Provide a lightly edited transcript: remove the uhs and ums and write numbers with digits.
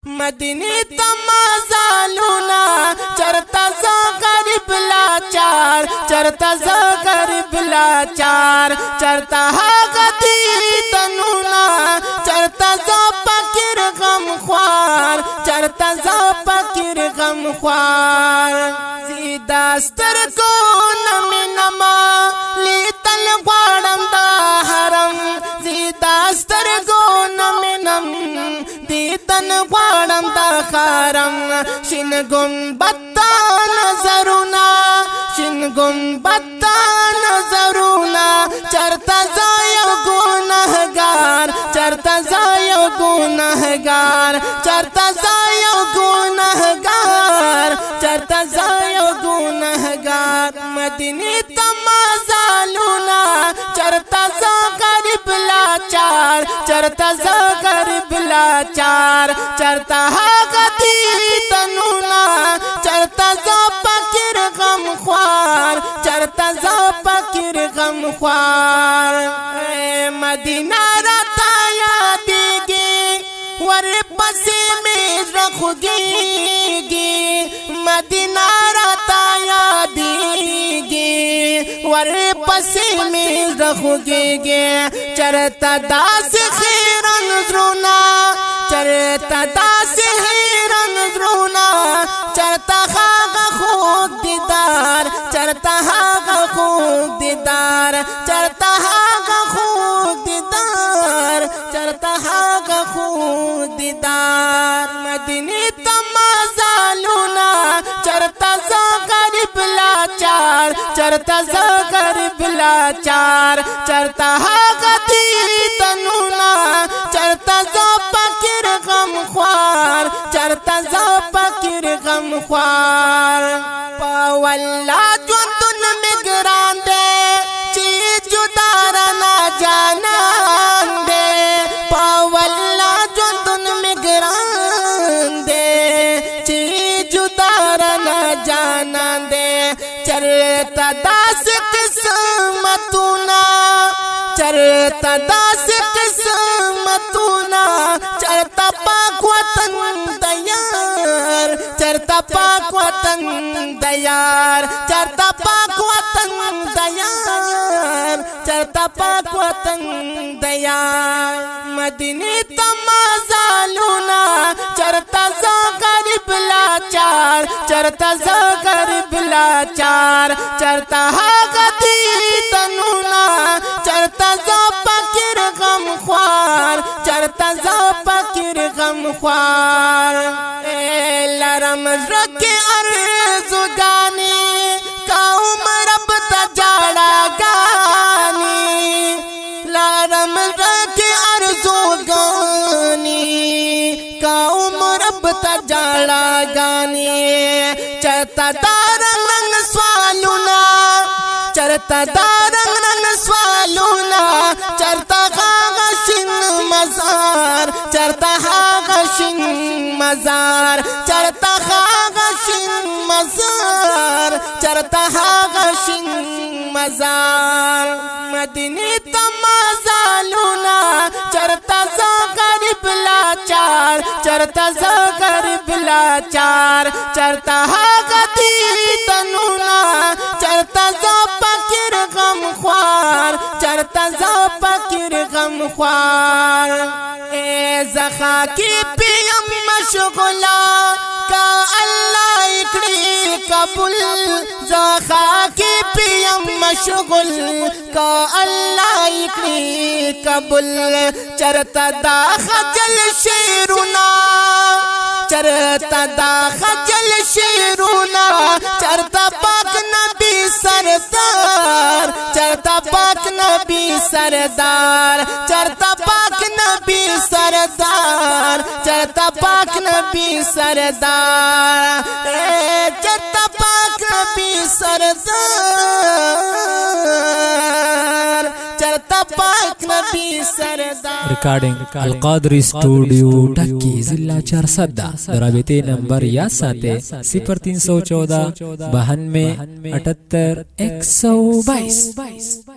مدینی تمازالونا چرتا زا غریب لاچار چرتا زا غریب لاچار چرتا غدی تنونا چرتا زا فقیر غم خوار چرتا زا فقیر غم خوار زیداستر کو نمی نما لیتل غوارم دا حرم زیداستر کو نمی نم دیدن غوارم دا خارم شن گنبتا نظرونا شن گنبتا نظرونا چرتا زایو گناہگار چرتا زایو گناہگار چرتا زایو گناہگار چرتا زایو گناہگار مدینی تمازالونا چرتا زا غریب لاچار چرتا زا غریب لاچار چرتا غدی تنونا چرتا زا فقیر غم خوار چرتا زا فقیر غم خوار مدینہ راتا یادیگی ور پسی میز رخوگیگی مدینہ راتا یادیگی ور پسی میز رخوگیگی چرتا داس خیرن زرونا چرتا داس خیرن زرونا چرتا خاگا خوب دیدار چرتا خاگا خوب دیدار چرتا خاگا خوب دیدار چرتا خاگا خوب دیدار مدینی تمازالونا چرتا زا غریب لاچار چرتا زا غریب لاچار چرتا غدی تنونا چرتا زا فقیر غم خوار چرتا زا فقیر غم خوار پاولا جوندن مگران دے چی جدارنا جانان دے پاولا جوندن مگران دے چی جدارنا جانان دے چرتا داس قسمتونا چرتا داس قسمتونا چرتا پاک وطن دیار چرتا پاک وطن دیار چرتا پاک وطن دیار چرتا پاک وطن دیار مدینی تمازالونا چرتا زا غریب لاچار چرتا زا غریب لاچار چرتا غدی تنونا چرتا زا فقیر غم خوار چرتا زا فقیر غم خوار لرم رکی ارزو گانی قوم رب تجاڑا گانی لرم رکی ارزو گانی قوم رب تجاڑا گانی چرتا دارنگ رنگ سوالونا چرتا دارنگ رنگ سوالونا چرتا غاشن مزار چرتا غاشن مزار چرتا غاشن مزار چرتا غاشن مزار مدینی تمازالونا چرتا زا غریب لاچار چرتا زا غریب لاچار چرتا غدی تنونا چرتا زا فقیر غم خوار چرتا زا فقیر غم خوار زخا کی پیم مشغولا کا اللہ اکڑی قبول زخا کی پیم مشغول کا اللہ اکڑی قبول چرتا دا خجل شیرونا چرتا دا خجل شیرونا چرتا پاک نبی سردار چرتا پاک نبی سردار چرتا پاک نبی سردار چرتا پاک نبی سردار چرتا پاک نبی سردار چرتا پاک نبی سردار ریکارڈنگ القادری اسٹوڈیو ڈھکی ضلع 410 رابطے نمبر یا ساتے 0314 92 78 122